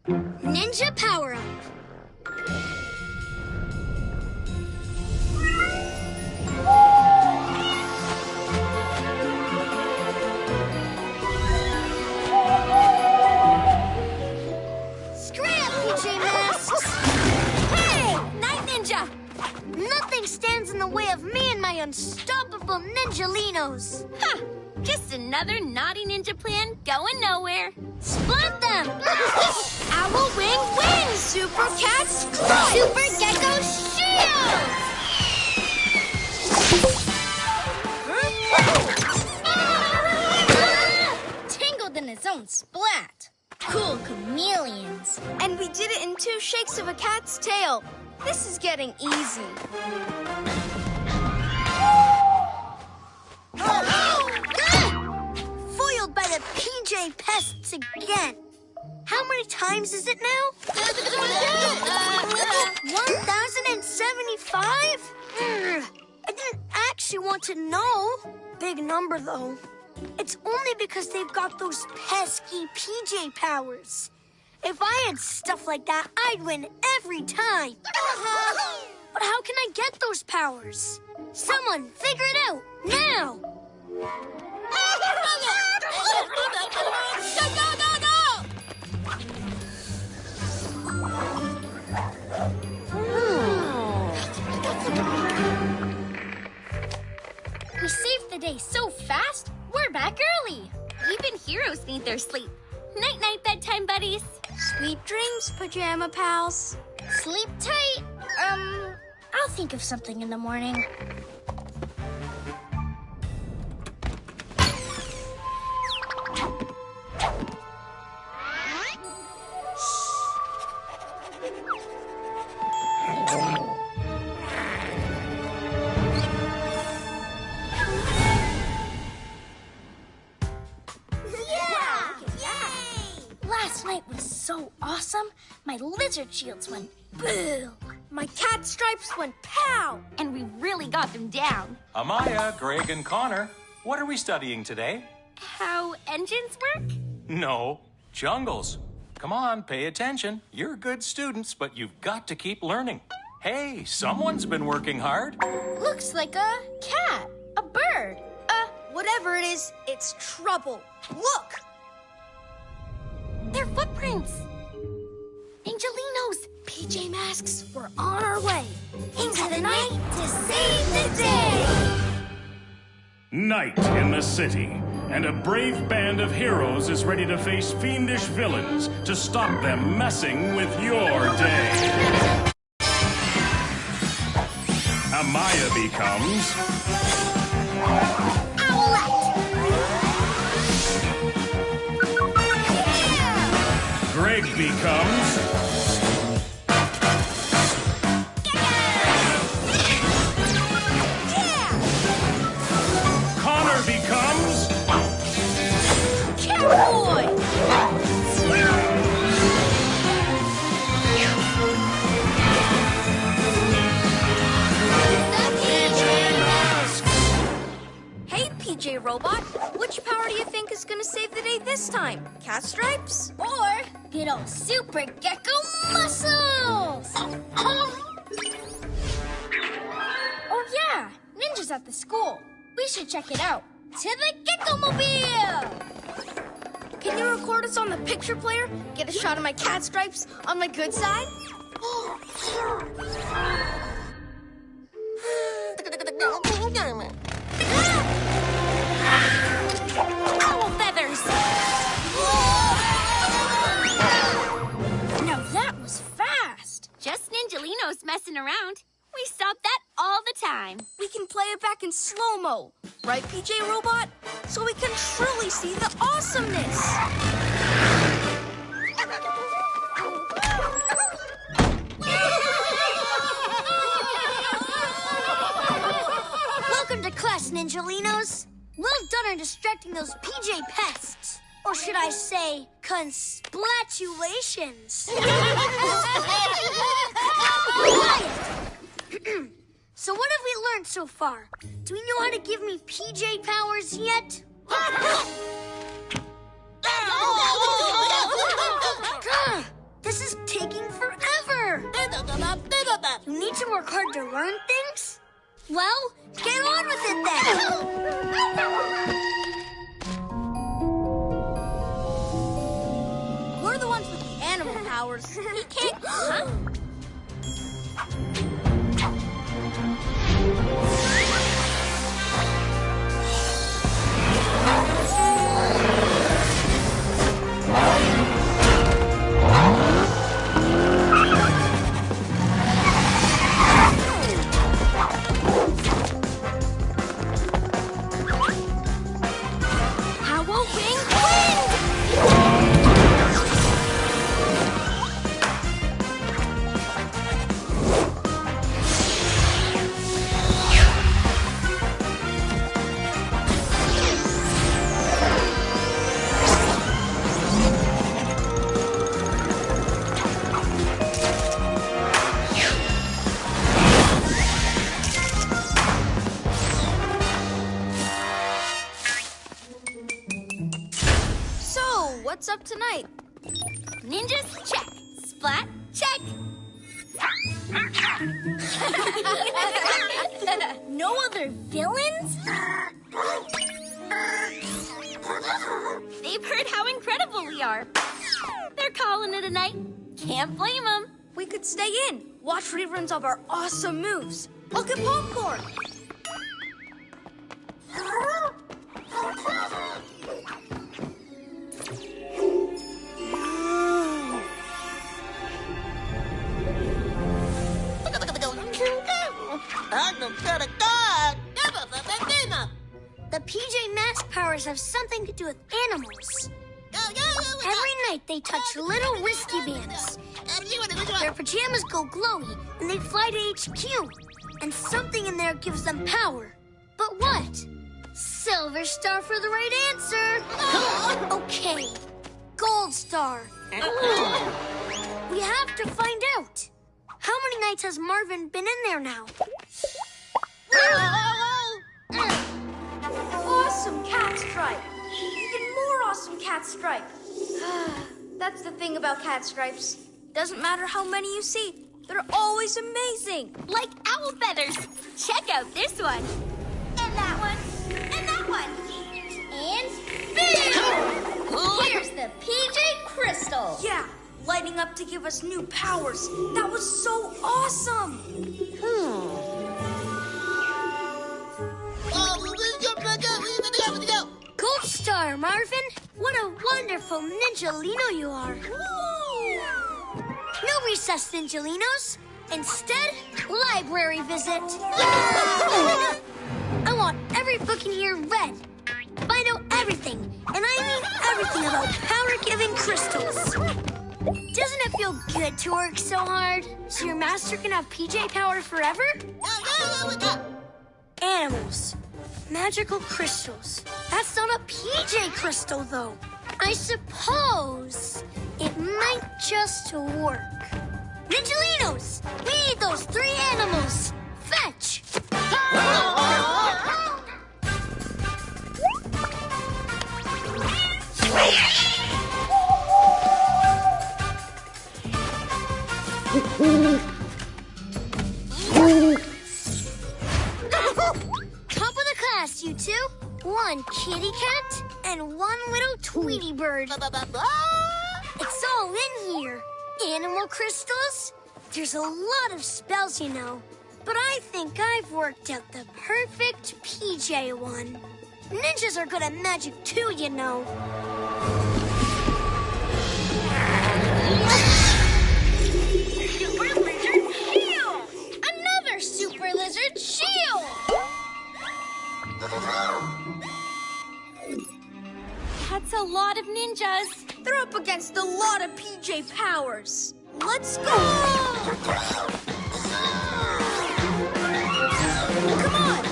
Ninja power-up. Scram, PJ Masks! Hey, Night Ninja! Nothing stands in the way of me and my unstoppable ninja Lenos. Ha! Just another naughty ninja plan going nowhere. Splat them! Owl wing wing! Super cat strike! Super gekko shield! Tangled in his own splat. Cool chameleons. And we did it in 2 shakes of a cat's tail. This is getting easy. Foiled by the PJ pests again. How many times is it now? 1,075? I didn't actually want to know. Big number, though. It's only because they've got those pesky PJ powers. If I had stuff like that, I'd win every time. But how can I get those powers? Someone figure it out, now! Go, go, go, go! We saved the day so fast, we're back early. Even heroes need their sleep. Night-night bedtime buddies. Sweet dreams, pajama pals. Sleep tight. I'll think of something in the morning. Last night was so awesome, my lizard shields went boom. My cat stripes went pow! And we really got them down. Amaya, Greg, and Connor, what are we studying today? How engines work? No, jungles. Come on, pay attention. You're good students, but you've got to keep learning. Hey, someone's been working hard. Looks like a cat, a bird. Whatever it is, it's trouble. Look! They're footprints. Angelinos, PJ Masks, we're on our way. Into the night to save the day. Night in the city, and a brave band of heroes is ready to face fiendish villains to stop them messing with your day. Amaya becomes Owlette. Greg becomes Connor becomes Catboy! Hey, PJ Robot, which power do you think is gonna save the day this time? Cat stripes? Or good old super gekko muscles. Oh yeah, ninjas at the school. We should check it out. To the Gekko-mobile! Can you record us on the picture player? Get a shot of my cat stripes on my good side? Owl feathers! Now that was fast. Just Ninjalinos messing around. We stop that all the time. We can play it back in slow-mo. Right, PJ Robot? So we can truly see the awesomeness. Welcome to class, Ninjalinos. Well done on distracting those PJ pests. Or should I say, consplatulations. So what have we learned so far? Do we know how to give me PJ powers yet? This is taking forever. You need to work hard to learn things? Well, get on with it then. We're the ones with the animal powers. He can't... Huh? What's up tonight? Ninjas, check. Splat, check. No other villains? They've heard how incredible we are. They're calling it a night. Can't blame them. We could stay in, watch reruns of our awesome moves. I'll get popcorn. The PJ Masks powers have something to do with animals. Every night they touch little wristy bands. Their pajamas go glowy and they fly to HQ. And something in there gives them power. But what? Silver star for the right answer. Okay, gold star. We have to find out. How many nights has Marvin been in there now? Awesome cat stripe. Even more awesome cat stripe. That's the thing about cat stripes. Doesn't matter how many you see, they're always amazing. Like owl feathers. Check out this one. And that one. And that one. And boom! Here's the PJ Crystal. Yeah, lighting up to give us new powers. That was so awesome. Gold star, Marvin. What a wonderful Ninjalino you are. No recess, Ninjalinos. Instead, library visit. I want every book in here read. Find out everything, and I mean everything about power-giving crystals. Doesn't it feel good to work so hard so your master can have PJ power forever? Animals. Magical crystals. That's not a PJ crystal, though. I suppose it might just work. Ninjalinos! We need those 3 animals! Fetch! Top of the class, you two. 1 kitty cat and 1 little Tweety bird. It's all in here. Animal crystals. There's a lot of spells, you know. But I think I've worked out the perfect PJ one. Ninjas are good at magic too, you know. Super Lizard Shield! Another Super Lizard Shield! That's a lot of ninjas. They're up against a lot of PJ powers. Let's go! Come on!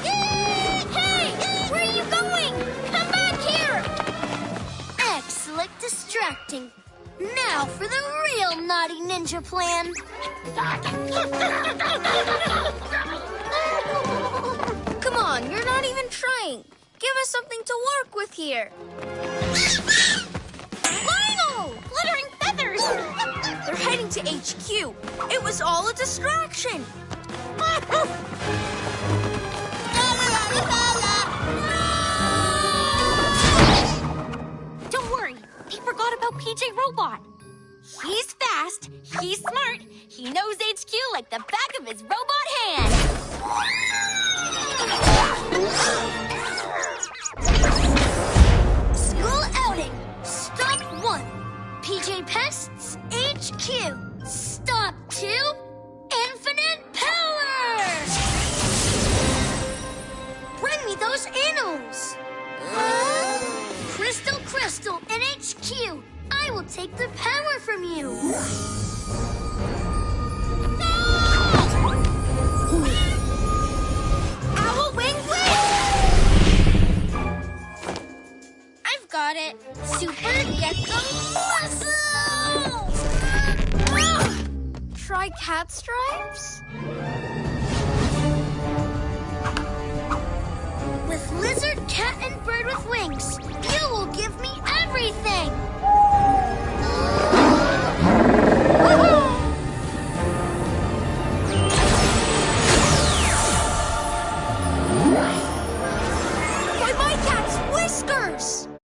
Hey! Where are you going? Come back here! Excellent distracting. Now for the real naughty ninja plan. Come on, you're not even trying. Give us something to work with here. Lionel! Fluttering feathers! They're heading to HQ. It was all a distraction. Don't worry, they forgot about PJ Robot. He's fast, he's smart, he knows HQ like the back of his robot hand. School outing. Stop 1. PJ Pests HQ. Stop 2. Infinite power. Bring me those animals. Crystal in HQ. I will take the power from you. Owl wing wing! I've got it. Super gekko muscle! Try cat stripes? With lizard, cat, and bird with wings, you will give me